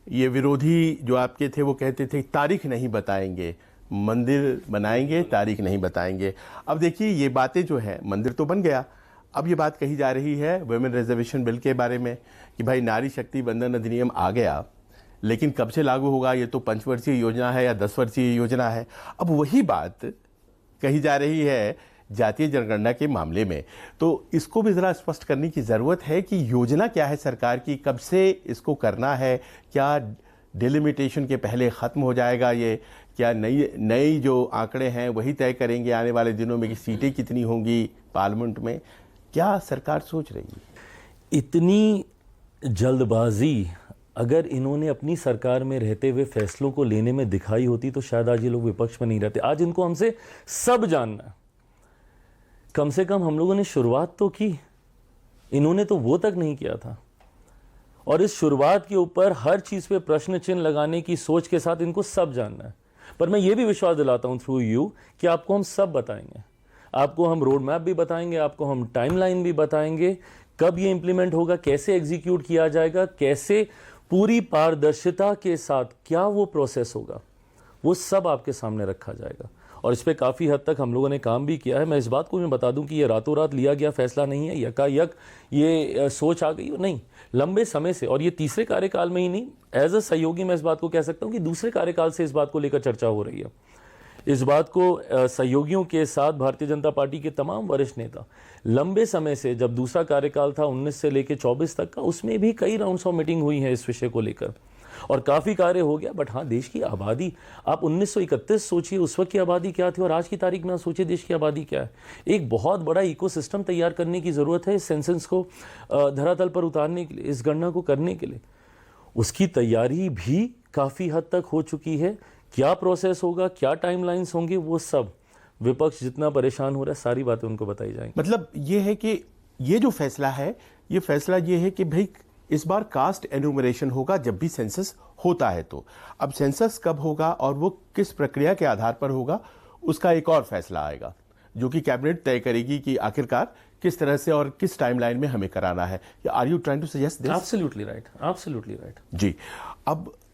ये विरोधी जो आपके थे वो कहते थे तारीख नहीं बताएंगे, मंदिर बनाएंगे तारीख नहीं बताएंगे। अब देखिए ये बातें जो है, मंदिर तो बन गया, अब ये बात कही जा रही है वुमेन रिजर्वेशन बिल के बारे में कि भाई नारी शक्ति बंधन अधिनियम आ गया, लेकिन कब से लागू होगा, ये तो 5 वर्षीय योजना है या 10 वर्षीय योजना है। अब वही बात कही जा रही है जातीय जनगणना के मामले में, तो इसको भी ज़रा स्पष्ट करने की ज़रूरत है कि योजना क्या है सरकार की, कब से इसको करना है, क्या डिलिमिटेशन के पहले ख़त्म हो जाएगा ये, क्या नई जो आंकड़े हैं वही तय करेंगे आने वाले दिनों में कि सीटें कितनी होंगी पार्लियामेंट में, क्या सरकार सोच रही है? इतनी जल्दबाजी अगर इन्होंने अपनी सरकार में रहते हुए फैसलों को लेने में दिखाई होती तो शायद आज ये लोग विपक्ष में नहीं रहते। आज इनको हमसे सब जानना है। कम से कम हम लोगों ने शुरुआत तो की, इन्होंने तो वो तक नहीं किया था। और इस शुरुआत के ऊपर हर चीज पे प्रश्न चिन्ह लगाने की सोच के साथ इनको सब जानना है। पर मैं ये भी विश्वास दिलाता हूं थ्रू यू कि आपको हम सब बताएंगे, आपको हम रोड मैप भी बताएंगे, आपको हम टाइमलाइन भी बताएंगे, कब ये इंप्लीमेंट होगा, कैसे एग्जीक्यूट किया जाएगा, कैसे पूरी पारदर्शिता के साथ क्या वो प्रोसेस होगा, वो सब आपके सामने रखा जाएगा। और इस पे काफ़ी हद तक हम लोगों ने काम भी किया है। मैं इस बात को भी बता दूं कि ये रातों रात लिया गया फैसला नहीं है, यकायक ये सोच आ गई नहीं, लंबे समय से। और ये तीसरे कार्यकाल में ही नहीं, एज अ सहयोगी मैं इस बात को कह सकता हूं कि दूसरे कार्यकाल से इस बात को लेकर चर्चा हो रही है। इस बात को सहयोगियों के साथ भारतीय जनता पार्टी के तमाम वरिष्ठ नेता लंबे समय से, जब दूसरा कार्यकाल था 19 से लेकर 24 तक का, उसमें भी कई राउंड्स ऑफ मीटिंग हुई है इस विषय को लेकर और काफ़ी कार्य हो गया। बट हाँ, देश की आबादी, आप 1931 सोचिए उस वक्त की आबादी क्या थी और आज की तारीख में सोचिए देश की आबादी क्या है। एक बहुत बड़ा इकोसिस्टम तैयार करने की ज़रूरत है इस सेंसस को धरातल पर उतारने के लिए, इस गणना को करने के लिए। उसकी तैयारी भी काफ़ी हद तक हो चुकी है। क्या प्रोसेस होगा, क्या टाइमलाइंस होंगे, वो सब विपक्ष जितना परेशान हो रहा है, सारी बातें उनको बताई जाएंगी। मतलब ये है कि ये जो फैसला है, ये फैसला ये है कि भाई इस बार कास्ट एनुमरेशन होगा जब भी सेंसस होता है। तो अब सेंसस कब होगा और वो किस प्रक्रिया के आधार पर होगा, उसका एक और फैसला आएगा जो कि कैबिनेट तय करेगी कि आखिरकार किस तरह से और किस टाइमलाइन में हमें कराना है। Are you trying to suggest this? Absolutely right, absolutely right. जी। अब